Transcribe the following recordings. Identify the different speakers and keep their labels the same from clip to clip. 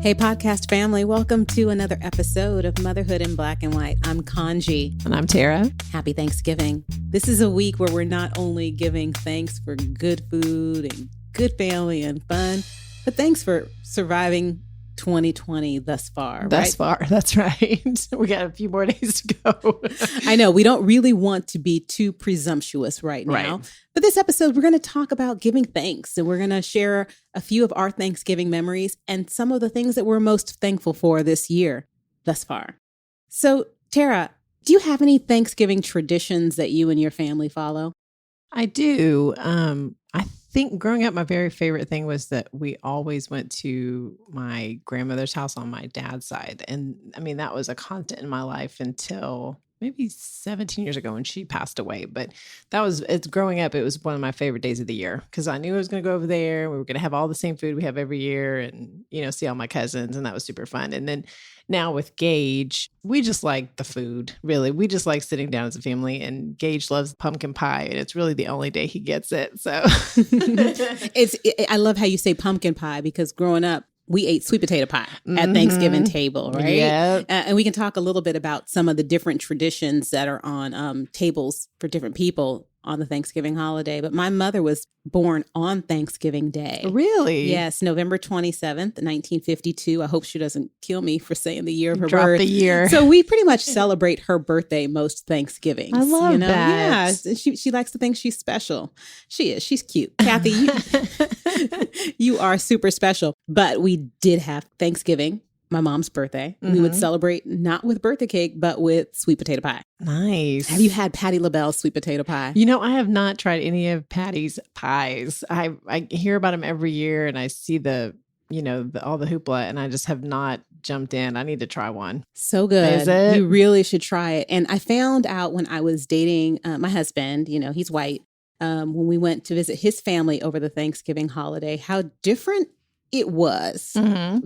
Speaker 1: Hey, podcast family, welcome to another episode of Motherhood in Black and White. I'm Kaanji.
Speaker 2: And I'm Tara.
Speaker 1: Happy Thanksgiving. This is a week where we're not only giving thanks for good food and good family and fun, but thanks for surviving 2020 thus far.
Speaker 2: Thus far, that's right. We got a few more days to go.
Speaker 1: I know, we don't really want to be too presumptuous right now.
Speaker 2: Right.
Speaker 1: But this episode, we're going to talk about giving thanks, and we're going to share a few of our Thanksgiving memories and some of the things that we're most thankful for this year thus far. So, Tara, do you have any Thanksgiving traditions that you and your family follow?
Speaker 2: I do. I think growing up, my very favorite thing was that we always went to my grandmother's house on my dad's side. And I mean, that was a constant in my life until maybe 17 years ago when she passed away. But it's growing up, it was one of my favorite days of the year because I knew I was going to go over there. We were going to have all the same food we have every year and, see all my cousins. And that was super fun. And then now with Gage, we just like the food, really. We just like sitting down as a family, and Gage loves pumpkin pie, and it's really the only day he gets it. So
Speaker 1: I love how you say pumpkin pie because growing up, we ate sweet potato pie at Thanksgiving table, right?
Speaker 2: Yeah.
Speaker 1: And we can talk a little bit about some of the different traditions that are on tables for different people on the Thanksgiving holiday. But my mother was born on Thanksgiving Day.
Speaker 2: Really?
Speaker 1: Yes, November 27th, 1952. I hope she doesn't kill me for saying the year of her
Speaker 2: Drop
Speaker 1: birth.
Speaker 2: the year.
Speaker 1: So we pretty much celebrate her birthday most Thanksgivings.
Speaker 2: I love that.
Speaker 1: Yeah, she likes to think she's special. She is. She's cute. Kathy, you are super special. But we did have Thanksgiving, my mom's birthday. Mm-hmm. We would celebrate not with birthday cake, but with sweet potato pie.
Speaker 2: Nice.
Speaker 1: Have you had Patti Labelle sweet potato pie?
Speaker 2: I have not tried any of Patty's pies. I hear about them every year, and I see all the hoopla, and I just have not jumped in. I need to try one.
Speaker 1: So good.
Speaker 2: Is it?
Speaker 1: You really should try it. And I found out when I was dating my husband, he's white, when we went to visit his family over the Thanksgiving holiday, how different it was,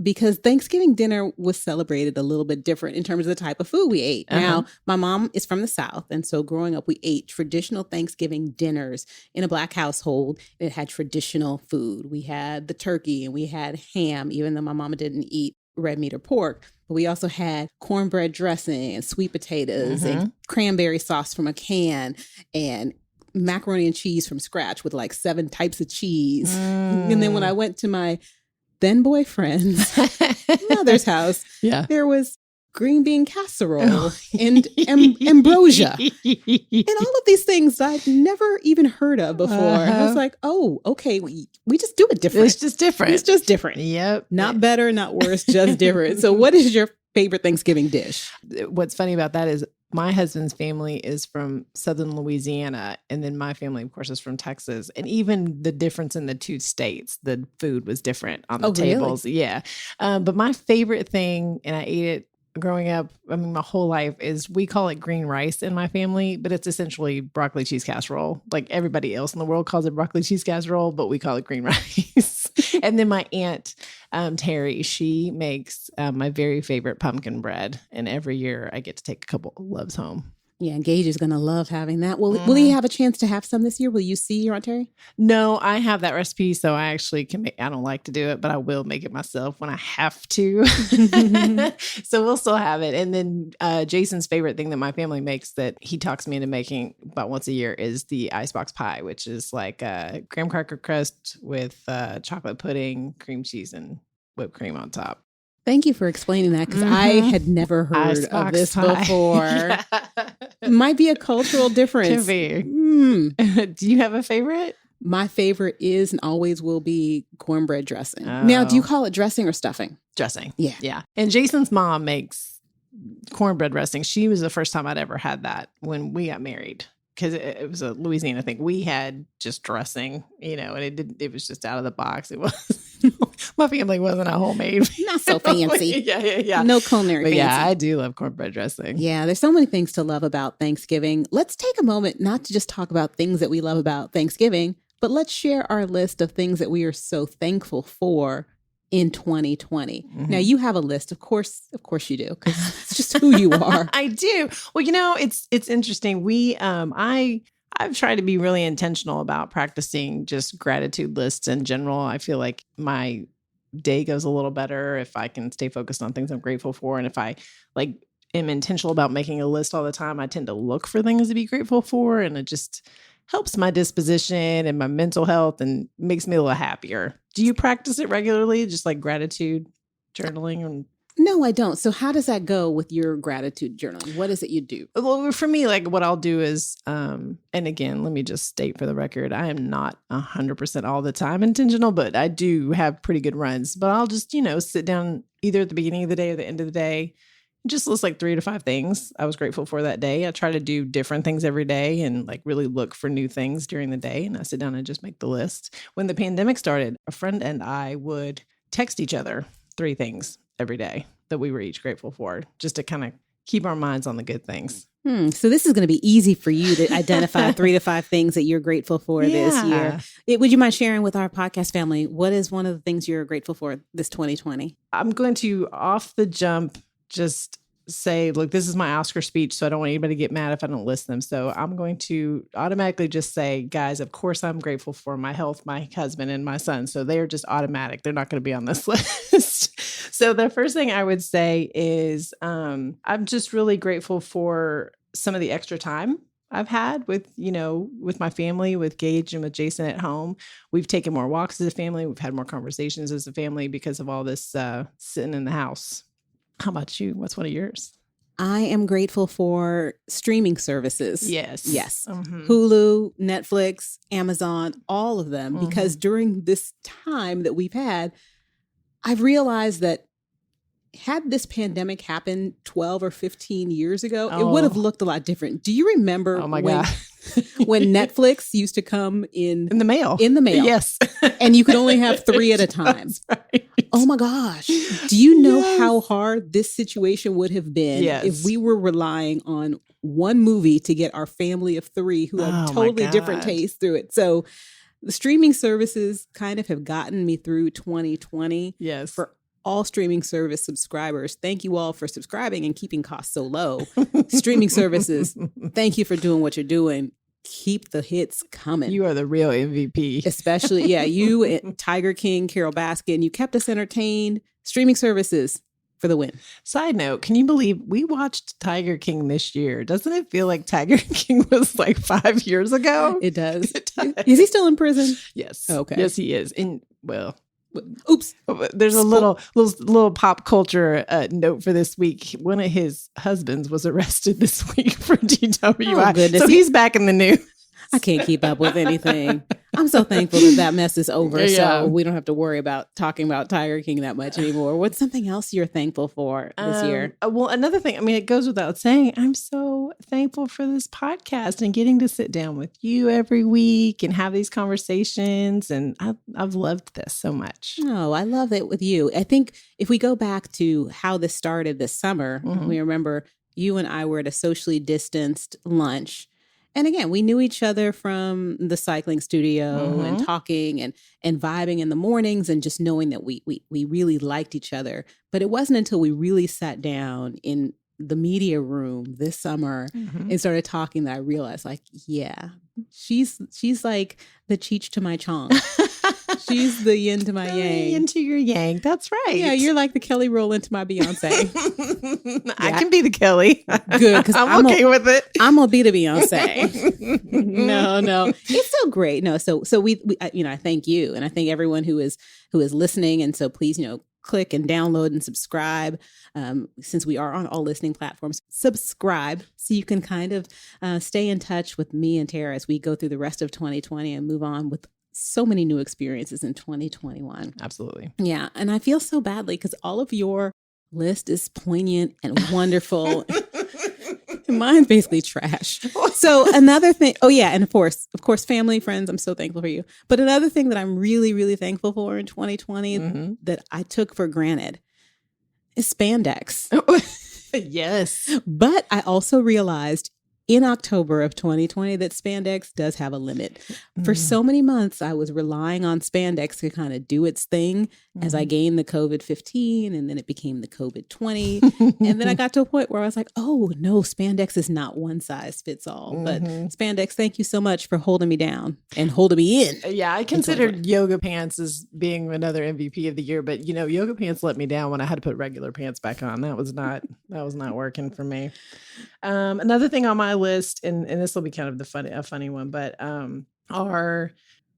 Speaker 1: because Thanksgiving dinner was celebrated a little bit different in terms of the type of food we ate. Now, my mom is from the South. And so growing up, we ate traditional Thanksgiving dinners in a Black household. It had traditional food. We had the turkey and we had ham, even though my mama didn't eat red meat or pork. But we also had cornbread dressing and sweet potatoes and cranberry sauce from a can and macaroni and cheese from scratch with like 7 types of cheese. And then when I went to my then boyfriend's mother's house, there was green bean casserole and ambrosia. And all of these things I'd never even heard of before. I was like, oh, okay, we just do it different.
Speaker 2: It's just different.
Speaker 1: It's just different.
Speaker 2: Yep.
Speaker 1: Not better, not worse, just different. So what is your favorite Thanksgiving dish?
Speaker 2: What's funny about that is my husband's family is from Southern Louisiana, and then my family, of course, is from Texas. And even the difference in the two states, the food was different on the tables. Really? Yeah. But my favorite thing, and I ate it growing up, my whole life, is we call it green rice in my family, but it's essentially broccoli cheese casserole. Like everybody else in the world calls it broccoli cheese casserole, but we call it green rice. And then my aunt, Terry, she makes my very favorite pumpkin bread. And every year I get to take a couple of loaves home.
Speaker 1: Yeah, Gage is going to love having that. Will he have a chance to have some this year? Will you see your Aunt Terry?
Speaker 2: No, I have that recipe, so I actually can make, I don't like to do it, but I will make it myself when I have to. So we'll still have it. And then Jason's favorite thing that my family makes that he talks me into making about once a year is the icebox pie, which is like a graham cracker crust with chocolate pudding, cream cheese, and whipped cream on top.
Speaker 1: Thank you for explaining that, because I had never heard of this before. It might be a cultural difference.
Speaker 2: Could be. Do you have a favorite?
Speaker 1: My favorite is and always will be cornbread dressing. Oh. Now, do you call it dressing or stuffing?
Speaker 2: Dressing.
Speaker 1: Yeah.
Speaker 2: Yeah. And Jason's mom makes cornbread dressing. She was the first time I'd ever had that when we got married. Because it was a Louisiana thing. We had just dressing, and it was just out of the box. It was, my family wasn't a homemade.
Speaker 1: Not so fancy.
Speaker 2: Yeah.
Speaker 1: No culinary fancy.
Speaker 2: Yeah, I do love cornbread dressing.
Speaker 1: Yeah, there's so many things to love about Thanksgiving. Let's take a moment not to just talk about things that we love about Thanksgiving, but let's share our list of things that we are so thankful for in 2020. Mm-hmm. Now, you have a list. Of course you do, because it's just who you are.
Speaker 2: I do. Well, it's interesting. I've tried to be really intentional about practicing just gratitude lists in general. I feel like my day goes a little better, if I can stay focused on things I'm grateful for. And if I like am intentional about making a list all the time, I tend to look for things to be grateful for. And it just helps my disposition and my mental health and makes me a little happier. Do you practice it regularly? Just like gratitude journaling? And
Speaker 1: No, I don't. So how does that go with your gratitude journaling? What is it you do?
Speaker 2: well, for me, like what I'll do is, and again, let me just state for the record, I am not 100% all the time intentional, but I do have pretty good runs. But I'll just, sit down either at the beginning of the day or the end of the day, and just list like 3 to 5 things I was grateful for that day. I try to do different things every day and like really look for new things during the day. And I sit down and just make the list. When the pandemic started, a friend and I would text each other 3 things every day that we were each grateful for, just to kind of keep our minds on the good things.
Speaker 1: So this is going to be easy for you to identify 3 to 5 things that you're grateful for this year. Would you mind sharing with our podcast family, what is one of the things you're grateful for this 2020?
Speaker 2: I'm going to, off the jump, just say, look, this is my Oscar speech, so I don't want anybody to get mad if I don't list them. So I'm going to automatically just say, guys, of course I'm grateful for my health, my husband, and my son. So they're just automatic. They're not going to be on this list. So the first thing I would say is I'm just really grateful for some of the extra time I've had with my family, with Gage and with Jason at home. We've taken more walks as a family. We've had more conversations as a family because of all this sitting in the house. How about you? What's one of yours?
Speaker 1: I am grateful for streaming services.
Speaker 2: Yes. Mm-hmm.
Speaker 1: Hulu, Netflix, Amazon, all of them. Mm-hmm. Because during this time that we've had, I've realized that had this pandemic happened 12 or 15 years ago, it would have looked a lot different. Do you remember when Netflix used to come in
Speaker 2: the mail?
Speaker 1: In the mail.
Speaker 2: Yes.
Speaker 1: And you could only have 3 at a time.
Speaker 2: That's right.
Speaker 1: Oh my gosh. Do you know how hard this situation would have been if we were relying on one movie to get our family of 3 who had totally different tastes through it? So the streaming services kind of have gotten me through 2020.
Speaker 2: Yes.
Speaker 1: For all streaming service subscribers, thank you all for subscribing and keeping costs so low. Streaming services, thank you for doing what you're doing. Keep the hits coming.
Speaker 2: You are the real MVP.
Speaker 1: Especially, you and Tiger King, Carol Baskin, you kept us entertained. Streaming services for the win.
Speaker 2: Side note, can you believe we watched Tiger King this year? Doesn't it feel like Tiger King was like 5 years ago?
Speaker 1: It does. It does. Is he still in prison?
Speaker 2: Yes.
Speaker 1: Okay.
Speaker 2: Yes, he is.
Speaker 1: Oops.
Speaker 2: There's a little pop culture note for this week. One of his husbands was arrested this week for DWI.
Speaker 1: Oh, goodness.
Speaker 2: So he's back in the news.
Speaker 1: I can't keep up with anything. I'm so thankful that mess is over. Yeah. So we don't have to worry about talking about Tiger King that much anymore. What's something else you're thankful for this year?
Speaker 2: Well, another thing, it goes without saying, I'm so thankful for this podcast and getting to sit down with you every week and have these conversations. And I've loved this so much.
Speaker 1: Oh, I love it with you. I think if we go back to how this started this summer, we remember you and I were at a socially distanced lunch. And again, we knew each other from the cycling studio and talking and vibing in the mornings and just knowing that we really liked each other. But it wasn't until we really sat down in the media room this summer and started talking that I realized, like, she's like the Cheech to my Chong. She's the yin to my yang.
Speaker 2: Yin to your yang. That's right.
Speaker 1: Yeah, you're like the Kelly Rowland to my Beyonce.
Speaker 2: I can be the Kelly.
Speaker 1: Good, because
Speaker 2: I'm okay with it.
Speaker 1: I'm gonna be the Beyonce. No, it's so great. No, so we I thank you, and I thank everyone who is listening, and so please, click and download and subscribe. Since we are on all listening platforms, subscribe so you can kind of stay in touch with me and Tara as we go through the rest of 2020 and move on with so many new experiences in 2021.
Speaker 2: Absolutely.
Speaker 1: Yeah. And I feel so badly because all of your list is poignant and wonderful. Mine's basically trash. So another thing, and of course, family, friends, I'm so thankful for you. But another thing that I'm really, really thankful for in 2020 that I took for granted is spandex.
Speaker 2: Yes.
Speaker 1: But I also realized in October of 2020 that spandex does have a limit. For so many months, I was relying on spandex to kind of do its thing. as I gained the COVID-15, and then it became the COVID-20. And then I got to a point where I was like, oh, no, spandex is not one size fits all. But spandex, thank you so much for holding me down and holding me in.
Speaker 2: Yeah, I considered yoga pants as being another MVP of the year. But, yoga pants let me down when I had to put regular pants back on. That was not working for me. Another thing on my list, and this will be kind of a funny one, but are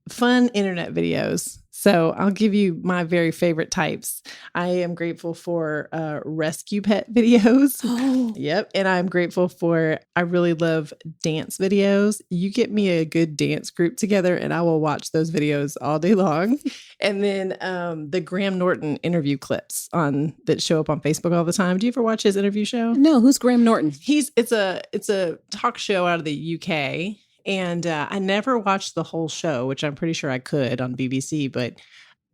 Speaker 2: fun internet videos. So I'll give you my very favorite types. I am grateful for rescue pet videos.
Speaker 1: Oh.
Speaker 2: Yep. And I'm grateful I really love dance videos. You get me a good dance group together and I will watch those videos all day long. And then the Graham Norton interview clips that show up on Facebook all the time. Do you ever watch his interview show?
Speaker 1: No, who's Graham Norton?
Speaker 2: It's a talk show out of the UK. And I never watched the whole show, which I'm pretty sure I could on BBC, but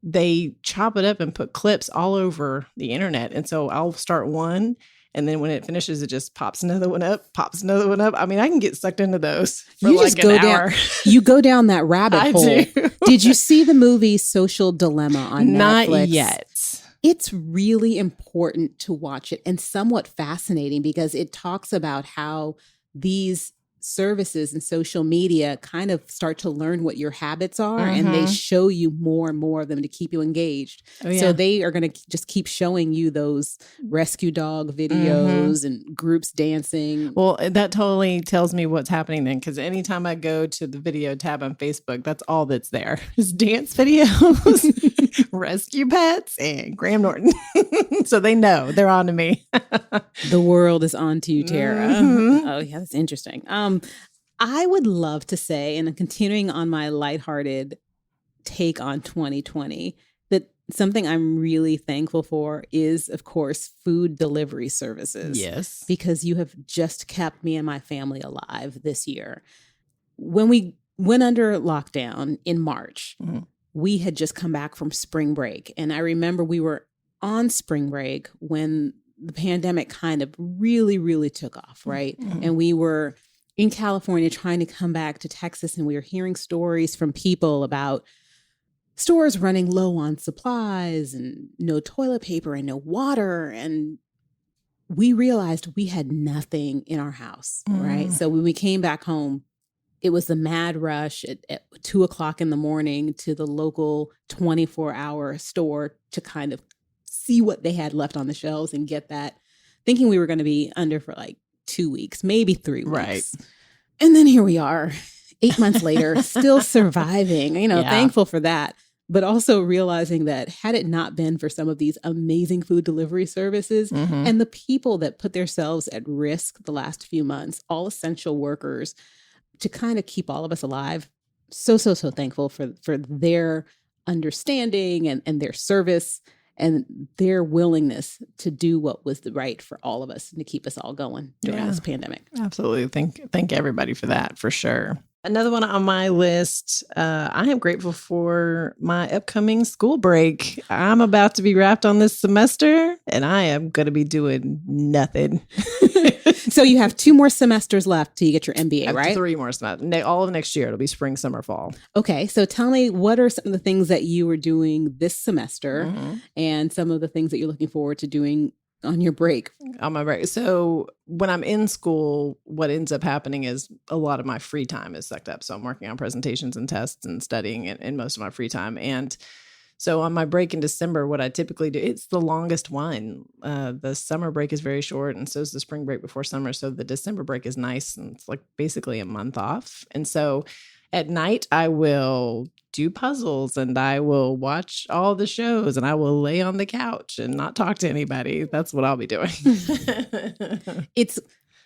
Speaker 2: they chop it up and put clips all over the internet. And so I'll start one, and then when it finishes, it just pops another one up. I mean, I can get sucked into those for
Speaker 1: you
Speaker 2: like
Speaker 1: just go
Speaker 2: an hour.
Speaker 1: You go down that rabbit hole.
Speaker 2: Do.
Speaker 1: Did you see the movie Social Dilemma on Netflix?
Speaker 2: Not yet.
Speaker 1: It's really important to watch it and somewhat fascinating because it talks about how these services and social media kind of start to learn what your habits are and they show you more and more of them to keep you engaged. Oh, yeah. So they are going to just keep showing you those rescue dog videos and groups dancing.
Speaker 2: Well, that totally tells me what's happening then, because anytime I go to the video tab on Facebook, that's all that's there is dance videos, rescue pets, and Graham Norton. So they know they're on to me.
Speaker 1: The world is on to you, Tara. Oh yeah, that's interesting. I would love to say, and continuing on my lighthearted take on 2020, that something I'm really thankful for is, of course, food delivery services.
Speaker 2: Yes.
Speaker 1: Because you have just kept me and my family alive this year. When we went under lockdown in March, we had just come back from spring break. And I remember we were on spring break when the pandemic kind of really, really took off, right? And we were in California trying to come back to Texas, and we were hearing stories from people about stores running low on supplies and no toilet paper and no water. And we realized we had nothing in our house, right? So when we came back home, it was the mad rush at 2:00 in the morning to the local 24-hour store to kind of see what they had left on the shelves and get that, thinking we were going to be under for like 2 weeks, maybe 3 weeks. Right. And then here we are, 8 months later, still surviving, thankful for that. But also realizing that had it not been for some of these amazing food delivery services and the people that put themselves at risk the last few months, all essential workers, to kind of keep all of us alive. So thankful for their understanding and their service and their willingness to do what was right for all of us and to keep us all going during this pandemic.
Speaker 2: Absolutely. Thank everybody for that, for sure. Another one on my list, I am grateful for my upcoming school break. I'm about to be wrapped on this semester, and I am going to be doing nothing.
Speaker 1: So you have 2 more semesters left till you get your MBA, right?
Speaker 2: 3 more semesters. All of next year. It'll be spring, summer, fall.
Speaker 1: Okay. So tell me, what are some of the things that you were doing this semester and some of the things that you're looking forward to doing on your break?
Speaker 2: On my break. So when I'm in school, what ends up happening is a lot of my free time is sucked up. So I'm working on presentations and tests and studying in most of my free time. And so on my break in December, what I typically do, it's the longest one. The summer break is very short, and so is the spring break before summer. So the December break is nice, and it's like basically a month off. And so at night, I will do puzzles, and I will watch all the shows, and I will lay on the couch and not talk to anybody. That's what I'll be doing.
Speaker 1: It's,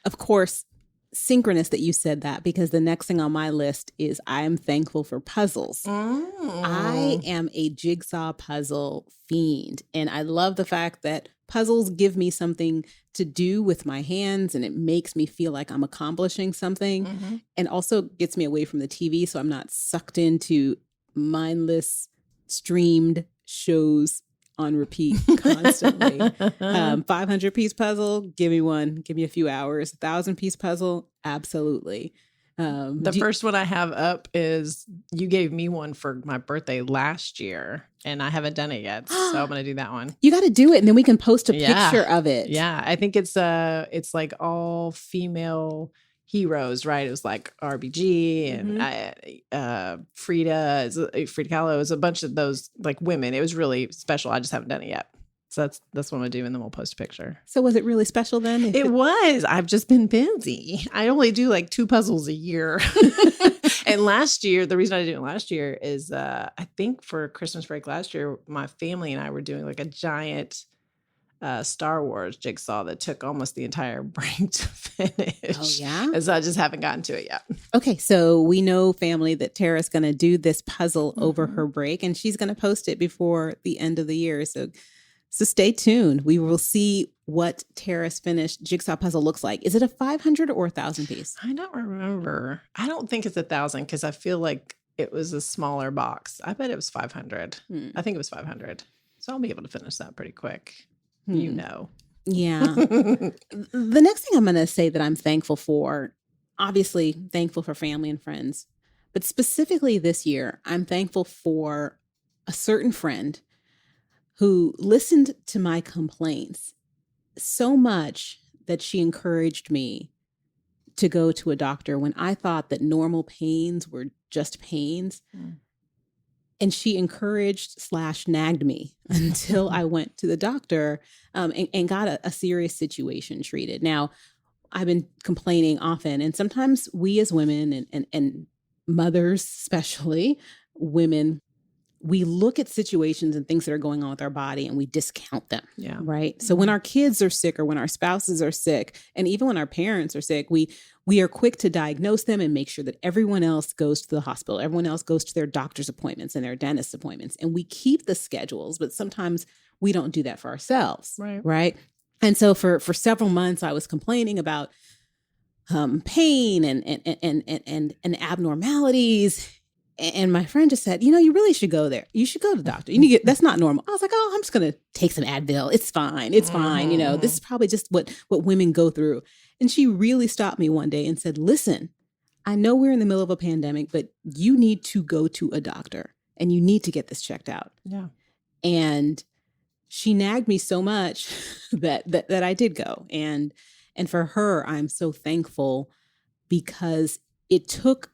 Speaker 1: of course, synchronous that you said that, because the next thing on my list is I'm thankful for puzzles. I am a jigsaw puzzle fiend, and I love the fact that puzzles give me something to do with my hands, and it makes me feel like I'm accomplishing something, and also gets me away from the TV, so I'm not sucked into mindless streamed shows on repeat constantly. 500-piece puzzle, give me one. Give me a few hours. 1,000-piece puzzle, absolutely.
Speaker 2: The first one I have up is you gave me one for my birthday last year, and I haven't done it yet, so I'm gonna do that one.
Speaker 1: You got to do it, and then we can post a picture of it.
Speaker 2: Yeah, I think it's like all female heroes, right? It was like RBG and Frida Kahlo. It was a bunch of those like women. It was really special. I just haven't done it yet. So that's what I'm gonna do, and then we'll post a picture.
Speaker 1: So was it really special then?
Speaker 2: It was. I've just been busy. I only do like 2 puzzles a year. And last year, the reason I did it last year is I think for Christmas break last year, my family and I were doing like a giant Star Wars jigsaw that took almost the entire break to finish.
Speaker 1: Oh, yeah?
Speaker 2: And so I just haven't gotten to it yet.
Speaker 1: Okay, so we know, family, that Tara's going to do this puzzle over her break, and she's going to post it before the end of the year. So stay tuned. We will see what Tara's finished jigsaw puzzle looks like. Is it a 500 or 1,000 piece?
Speaker 2: I don't remember. I don't think it's 1,000 because I feel like it was a smaller box. I bet it was 500. I think it was 500. So I'll be able to finish that pretty quick. You know.
Speaker 1: Yeah. The next thing I'm going to say that I'm thankful for, obviously thankful for family and friends, but specifically this year, I'm thankful for a certain friend who listened to my complaints so much that she encouraged me to go to a doctor when I thought that normal pains were just pains. And she encouraged/nagged me until I went to the doctor and got a serious situation treated. Now, I've been complaining often, and sometimes we as women and mothers, especially women, we look at situations and things that are going on with our body and we discount them.
Speaker 2: Yeah.
Speaker 1: Right. So when our kids are sick or when our spouses are sick, and even when our parents are sick, we are quick to diagnose them and make sure that everyone else goes to the hospital. Everyone else goes to their doctor's appointments and their dentist appointments. And we keep the schedules, but sometimes we don't do that for ourselves.
Speaker 2: Right.
Speaker 1: Right. And so for several months, I was complaining about pain and abnormalities. And my friend just said, you really should go there. You should go to the doctor. You need to get, that's not normal. I was like, oh, I'm just going to take some Advil. It's fine. It's fine. This is probably just what women go through. And she really stopped me one day and said, listen, I know we're in the middle of a pandemic, but you need to go to a doctor and you need to get this checked out.
Speaker 2: Yeah.
Speaker 1: And she nagged me so much that I did go. And for her, I'm so thankful because it took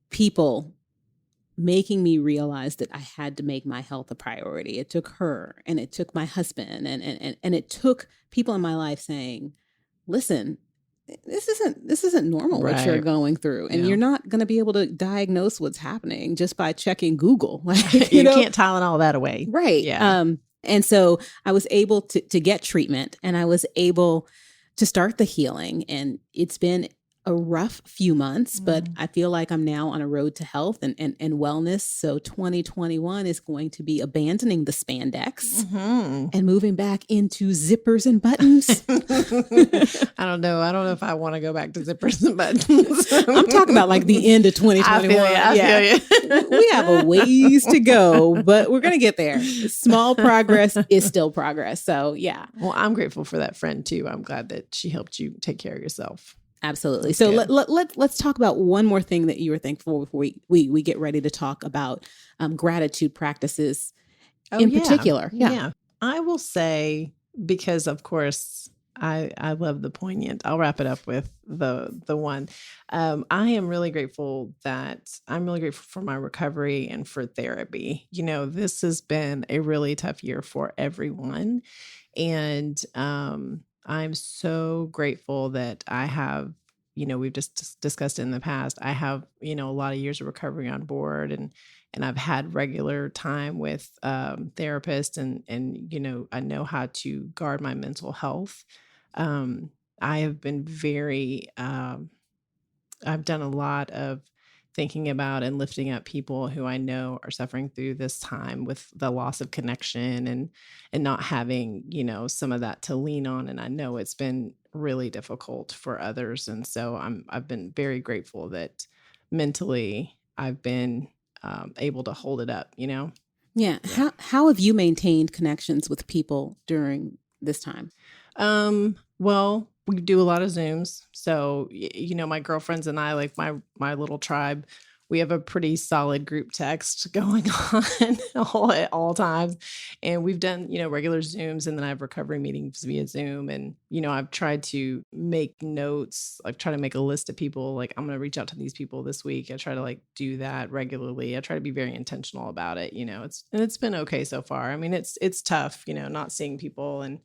Speaker 1: people making me realize that I had to make my health a priority. It took her and it took my husband and it took people in my life saying, listen, this isn't normal what you're going through. And you're not going to be able to diagnose what's happening just by checking Google.
Speaker 2: You can't Tylenol that away.
Speaker 1: Right.
Speaker 2: Yeah.
Speaker 1: And so I was able to get treatment and I was able to start the healing. And it's been a rough few months, but I feel like I'm now on a road to health and wellness. So 2021 is going to be abandoning the spandex and moving back into zippers and buttons.
Speaker 2: I don't know. I don't know if I want to go back to zippers and buttons.
Speaker 1: I'm talking about like the end of 2021.
Speaker 2: I feel you.
Speaker 1: We have a ways to go, but we're going to get there. Small progress is still progress. So yeah.
Speaker 2: Well, I'm grateful for that friend too. I'm glad that she helped you take care of yourself.
Speaker 1: Absolutely. So let's talk about one more thing that you were thankful for before we get ready to talk about gratitude practices in particular. Yeah.
Speaker 2: I will say, because of course I love the poignant. I'll wrap it up with the one. I am really grateful for my recovery and for therapy. This has been a really tough year for everyone. And I'm so grateful that I have, we've just discussed it in the past. I have, a lot of years of recovery on board and I've had regular time with therapists and, I know how to guard my mental health. I have been I've done a lot of thinking about and lifting up people who I know are suffering through this time with the loss of connection and not having, some of that to lean on. And I know it's been really difficult for others. And so I've been very grateful that mentally I've been able to hold it up,
Speaker 1: Yeah. How have you maintained connections with people during this time?
Speaker 2: Well, We do a lot of Zooms. So, my girlfriends and I, like my little tribe, we have a pretty solid group text going on at all times. And we've done, regular Zooms, and then I have recovery meetings via Zoom. And, I've tried to make notes. I've tried to make a list of people, like I'm going to reach out to these people this week. I try to like do that regularly. I try to be very intentional about it. It's been okay so far. I mean, it's tough, not seeing people and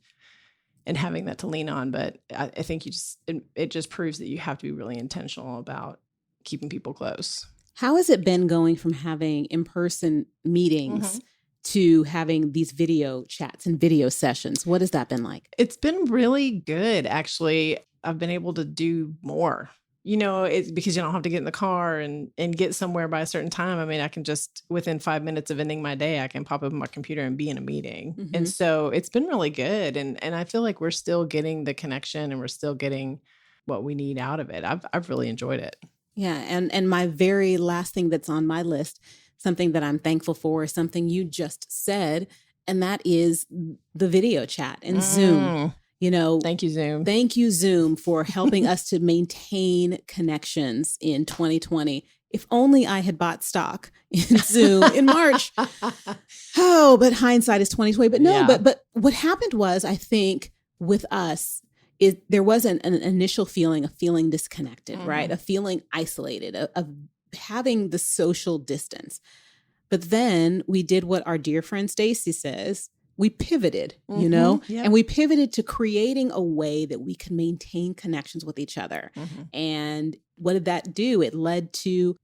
Speaker 2: having that to lean on. But I think it just proves that you have to be really intentional about keeping people close.
Speaker 1: How has it been going from having in-person meetings to having these video chats and video sessions? What has that been like?
Speaker 2: It's been really good, actually. I've been able to do more. It's because you don't have to get in the car and get somewhere by a certain time. I mean, I can just, within 5 minutes of ending my day, I can pop up my computer and be in a meeting. Mm-hmm. And so it's been really good. And I feel like we're still getting the connection and we're still getting what we need out of it. I've really enjoyed it.
Speaker 1: Yeah. And my very last thing that's on my list, something that I'm thankful for, is something you just said, and that is the video chat and Zoom.
Speaker 2: Thank you, Zoom.
Speaker 1: Thank you, Zoom, for helping us to maintain connections in 2020. If only I had bought stock in Zoom in March. Oh, but hindsight is 2020. But no, yeah. but what happened was, I think with us, there was an initial feeling of feeling disconnected, right? Of feeling isolated, of having the social distance. But then we did what our dear friend Stacy says. We pivoted, and we pivoted to creating a way that we could maintain connections with each other. And what did that do? It led to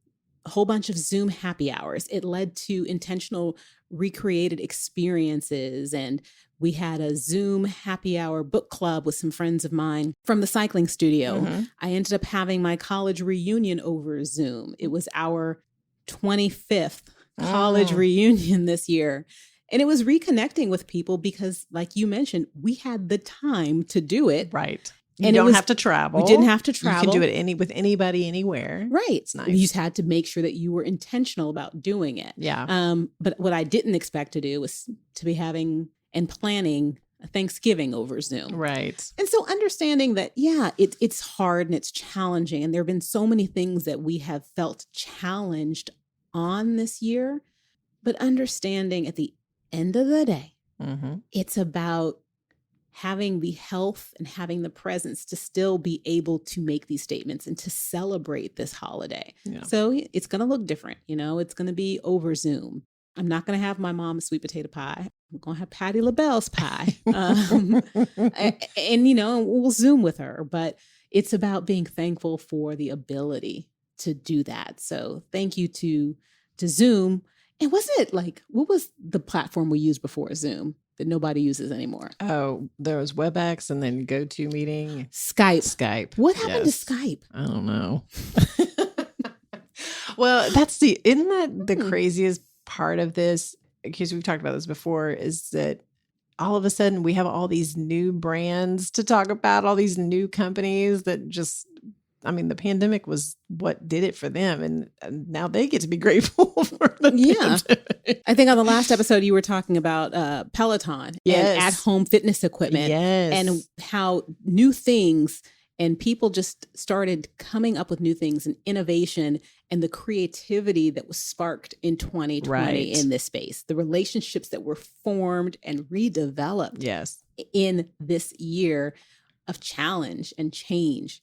Speaker 1: a whole bunch of Zoom happy hours. It led to intentional recreated experiences. And we had a Zoom happy hour book club with some friends of mine from the cycling studio. I ended up having my college reunion over Zoom. It was our 25th college reunion this year. And it was reconnecting with people because, like you mentioned, we had the time to do it.
Speaker 2: Right. You don't have to travel.
Speaker 1: We didn't have to travel.
Speaker 2: You can do it with anybody, anywhere.
Speaker 1: Right.
Speaker 2: It's nice.
Speaker 1: You just had to make sure that you were intentional about doing it.
Speaker 2: Yeah.
Speaker 1: But what I didn't expect to do was to be having and planning a Thanksgiving over Zoom.
Speaker 2: Right.
Speaker 1: And so understanding that, it's hard and it's challenging. And there have been so many things that we have felt challenged on this year. But understanding at the end of the day, it's about having the health and having the presence to still be able to make these statements and to celebrate this holiday. Yeah. So it's going to look different. It's going to be over Zoom. I'm not going to have my mom's sweet potato pie. I'm going to have Patti Labelle's pie. And we'll Zoom with her. But it's about being thankful for the ability to do that. So thank you to Zoom. And wasn't it what was the platform we used before Zoom that nobody uses anymore?
Speaker 2: Oh, there was WebEx and then GoToMeeting.
Speaker 1: Skype. What happened to Skype?
Speaker 2: I don't know. Well, isn't that the craziest part of this? Because we've talked about this before, is that all of a sudden we have all these new brands to talk about, all these new companies that just... I mean, the pandemic was what did it for them. And now they get to be grateful for the pandemic.
Speaker 1: I think on the last episode, you were talking about Peloton and at-home fitness equipment and how new things and people just started coming up with new things and innovation and the creativity that was sparked in 2020 in this space, the relationships that were formed and redeveloped in this year of challenge and change.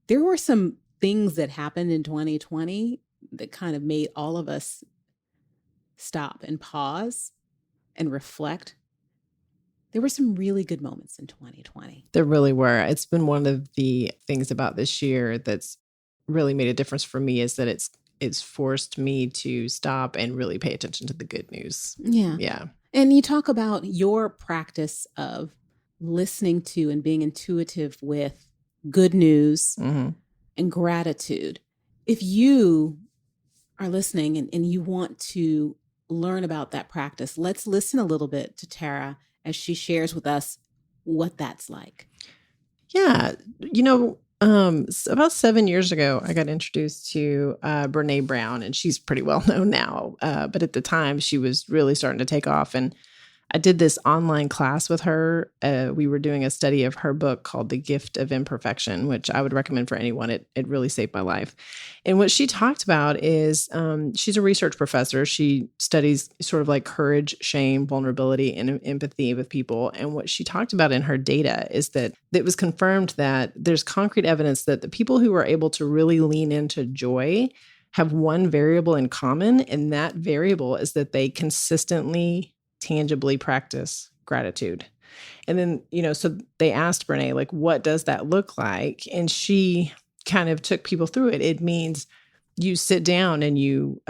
Speaker 1: There were some things that happened in 2020 that kind of made all of us stop and pause and reflect. There were some really good moments in 2020.
Speaker 2: There really were. It's been one of the things about this year that's really made a difference for me, is that it's forced me to stop and really pay attention to the good news.
Speaker 1: Yeah.
Speaker 2: Yeah.
Speaker 1: And you talk about your practice of listening to and being intuitive with good news and gratitude. If you are listening and you want to learn about that practice, let's listen a little bit to Tara as she shares with us what that's like.
Speaker 2: Yeah. About 7 years ago, I got introduced to Brene Brown, and she's pretty well known now. But at the time, she was really starting to take off. And I did this online class with her. We were doing a study of her book called The Gift of Imperfection, which I would recommend for anyone. It really saved my life. And what she talked about is she's a research professor. She studies sort of like courage, shame, vulnerability, and empathy with people. And what she talked about in her data is that it was confirmed that there's concrete evidence that the people who are able to really lean into joy have one variable in common. And that variable is that they consistently tangibly practice gratitude. And then, so they asked Brene, like, what does that look like? And she kind of took people through it. It means you sit down and you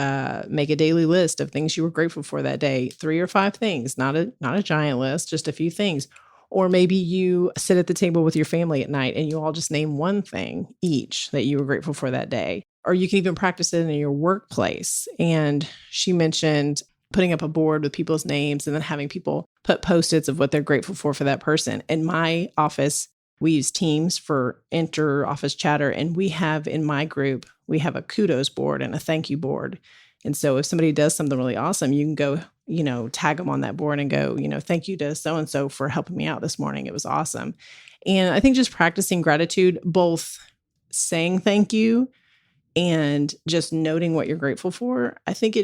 Speaker 2: make a daily list of things you were grateful for that day, 3 or 5 things, not a giant list, just a few things. Or maybe you sit at the table with your family at night and you all just name one thing each that you were grateful for that day. Or you can even practice it in your workplace. And she mentioned putting up a board with people's names and then having people put Post-its of what they're grateful for that person. In my office, we use Teams for inter-office chatter. And we have in my group, we have a kudos board and a thank you board. And so if somebody does something really awesome, you can go, tag them on that board and go, thank you to so-and-so for helping me out this morning. It was awesome. And I think just practicing gratitude, both saying thank you and just noting what you're grateful for, I think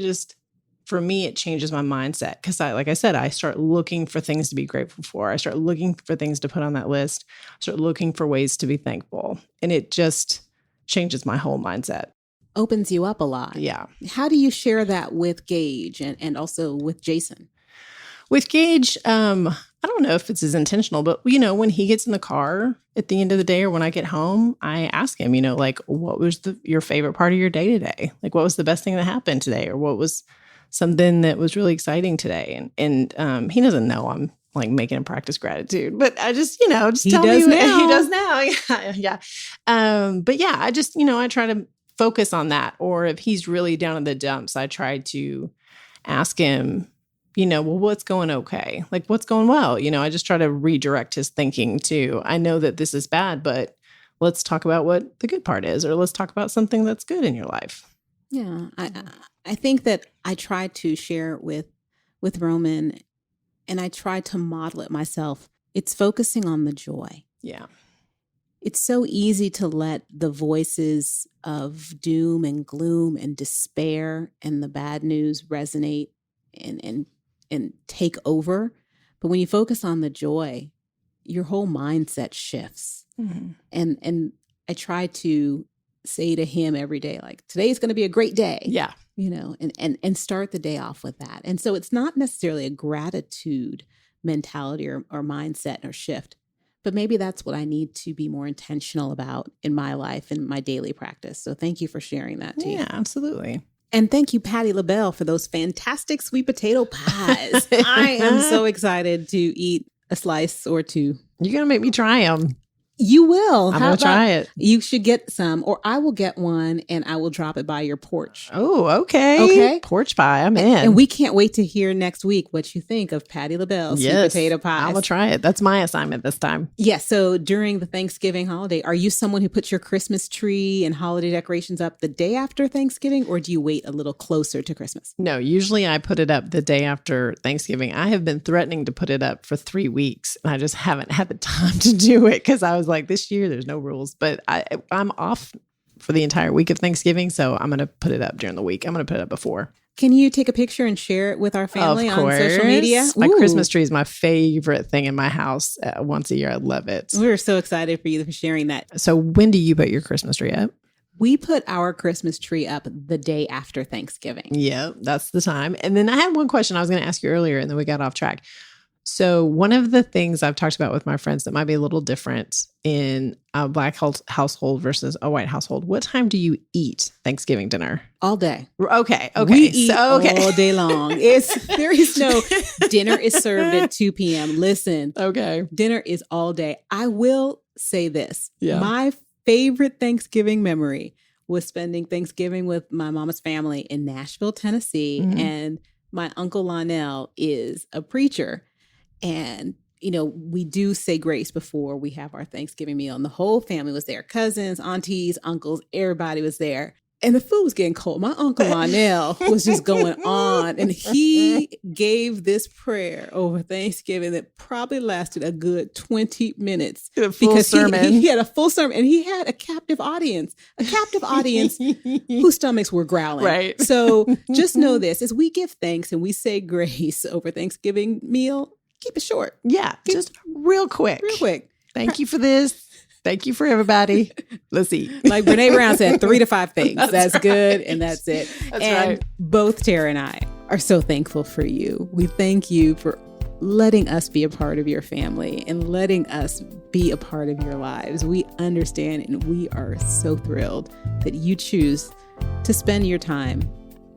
Speaker 2: for me, it changes my mindset because like I said, I start looking for things to be grateful for. I start looking for things to put on that list. I start looking for ways to be thankful. And it just changes my whole mindset.
Speaker 1: Opens you up a lot.
Speaker 2: Yeah.
Speaker 1: How do you share that with Gage and also with Jason?
Speaker 2: With Gage, I don't know if it's as intentional, but when he gets in the car at the end of the day or when I get home, I ask him, like, what was your favorite part of your day today? Like, what was the best thing that happened today? Or what was something that was really exciting today? And he doesn't know I'm like making him practice gratitude, but I just, just
Speaker 1: he
Speaker 2: tell
Speaker 1: does
Speaker 2: me
Speaker 1: now.
Speaker 2: He does now. Yeah. But yeah, I just, I try to focus on that. Or if he's really down in the dumps, I try to ask him, well, what's going okay? Like, what's going well? I just try to redirect his thinking to, I know that this is bad, but let's talk about what the good part is, or let's talk about something that's good in your life.
Speaker 1: Yeah. I think that I try to share with Roman, and I try to model it myself. It's focusing on the joy.
Speaker 2: Yeah.
Speaker 1: It's so easy to let the voices of doom and gloom and despair and the bad news resonate and take over. But when you focus on the joy, your whole mindset shifts.
Speaker 2: Mm-hmm.
Speaker 1: And I try to say to him every day, like, today's going to be a great day.
Speaker 2: Yeah.
Speaker 1: And start the day off with that. And so it's not necessarily a gratitude mentality or mindset or shift, but maybe that's what I need to be more intentional about in my life and my daily practice. So thank you for sharing that too.
Speaker 2: Yeah, absolutely.
Speaker 1: And thank you, Patti Labelle, for those fantastic sweet potato pies. I am so excited to eat a slice or two.
Speaker 2: You're going to make me try them.
Speaker 1: You will.
Speaker 2: I'm going to try it.
Speaker 1: You should get some, or I will get one and I will drop it by your porch.
Speaker 2: Oh, okay.
Speaker 1: Okay.
Speaker 2: Porch pie. I'm in.
Speaker 1: And we can't wait to hear next week what you think of Patti Labelle sweet potato pies.
Speaker 2: I will try it. That's my assignment this time.
Speaker 1: Yeah. So during the Thanksgiving holiday, are you someone who puts your Christmas tree and holiday decorations up the day after Thanksgiving, or do you wait a little closer to Christmas?
Speaker 2: No, usually I put it up the day after Thanksgiving. I have been threatening to put it up for 3 weeks, and I just haven't had the time to do it because I was like, this year there's no rules, but I'm off for the entire week of Thanksgiving, so I'm going to put it up during the week. I'm going to put it up before.
Speaker 1: Can you take a picture and share it with our family on social media?
Speaker 2: My Christmas tree is my favorite thing in my house. Once a year, I love it.
Speaker 1: We're so excited for you for sharing that.
Speaker 2: So when do you put your Christmas tree up?
Speaker 1: We put our Christmas tree up the day after Thanksgiving.
Speaker 2: Yeah, that's the time. And then I had one question I was going to ask you earlier, and then we got off track. So one of the things I've talked about with my friends that might be a little different in a Black household versus a white household. What time do you eat Thanksgiving dinner?
Speaker 1: All day.
Speaker 2: Okay.
Speaker 1: We eat all day long. There is no dinner is served at 2 p.m. Listen.
Speaker 2: Okay.
Speaker 1: Dinner is all day. I will say this.
Speaker 2: Yeah.
Speaker 1: My favorite Thanksgiving memory was spending Thanksgiving with my mama's family in Nashville, Tennessee.
Speaker 2: Mm-hmm.
Speaker 1: And my uncle Lionel is a preacher. And, we do say grace before we have our Thanksgiving meal. And the whole family was there. Cousins, aunties, uncles, everybody was there. And the food was getting cold. My Uncle Lionel was just going on. And he gave this prayer over Thanksgiving that probably lasted a good 20 minutes.
Speaker 2: Because
Speaker 1: he had a full sermon. And he had a captive audience whose stomachs were growling.
Speaker 2: Right.
Speaker 1: So just know this, as we give thanks and we say grace over Thanksgiving meal, keep it short.
Speaker 2: Yeah, just real quick.
Speaker 1: Real quick.
Speaker 2: Thank you for this. Thank you for everybody. Let's eat.
Speaker 1: Like Brene Brown said, 3 to 5 things. That's
Speaker 2: right.
Speaker 1: good. And that's it.
Speaker 2: That's
Speaker 1: and
Speaker 2: right.
Speaker 1: both Tara and I are so thankful for you. We thank you for letting us be a part of your family and letting us be a part of your lives. We understand and we are so thrilled that you choose to spend your time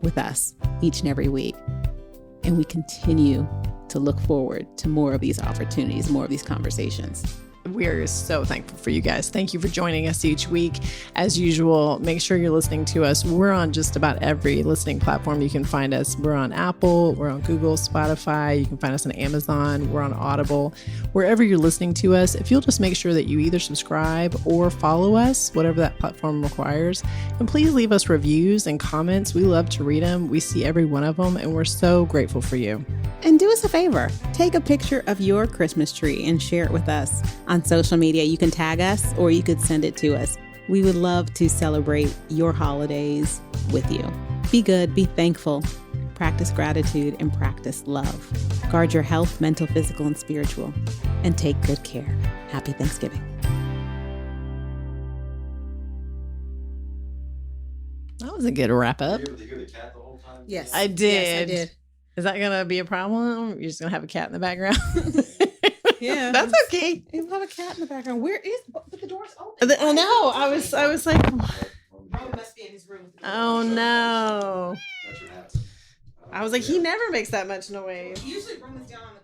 Speaker 1: with us each and every week. And we continue to look forward to more of these opportunities, more of these conversations.
Speaker 2: We're so thankful for you guys. Thank you for joining us each week. As usual, make sure you're listening to us. We're on just about every listening platform you can find us. We're on Apple, we're on Google, Spotify. You can find us on Amazon. We're on Audible. Wherever you're listening to us, if you'll just make sure that you either subscribe or follow us, whatever that platform requires, and please leave us reviews and comments. We love to read them. We see every one of them, and we're so grateful for you.
Speaker 1: And do us a favor, take a picture of your Christmas tree and share it with us on social media. You can tag us or you could send it to us. We would love to celebrate your holidays with you. Be good, be thankful, practice gratitude, and practice love. Guard your health, mental, physical, and spiritual, and take good care. Happy Thanksgiving.
Speaker 2: That was a good wrap up.
Speaker 3: Did you hear the cat the whole time?
Speaker 1: Yes.
Speaker 2: I did.
Speaker 1: Yes, I did.
Speaker 2: Is that going to be a problem? You're just going to have a cat in the background?
Speaker 1: Yeah.
Speaker 2: That's okay.
Speaker 1: You have a cat in the background. Where is, but the door's open.
Speaker 2: I know. I was like,
Speaker 1: Roman must be in his room.
Speaker 2: oh no.
Speaker 3: That's your hat.
Speaker 2: I was like, he never makes that much noise.
Speaker 1: Usually Roman's down on the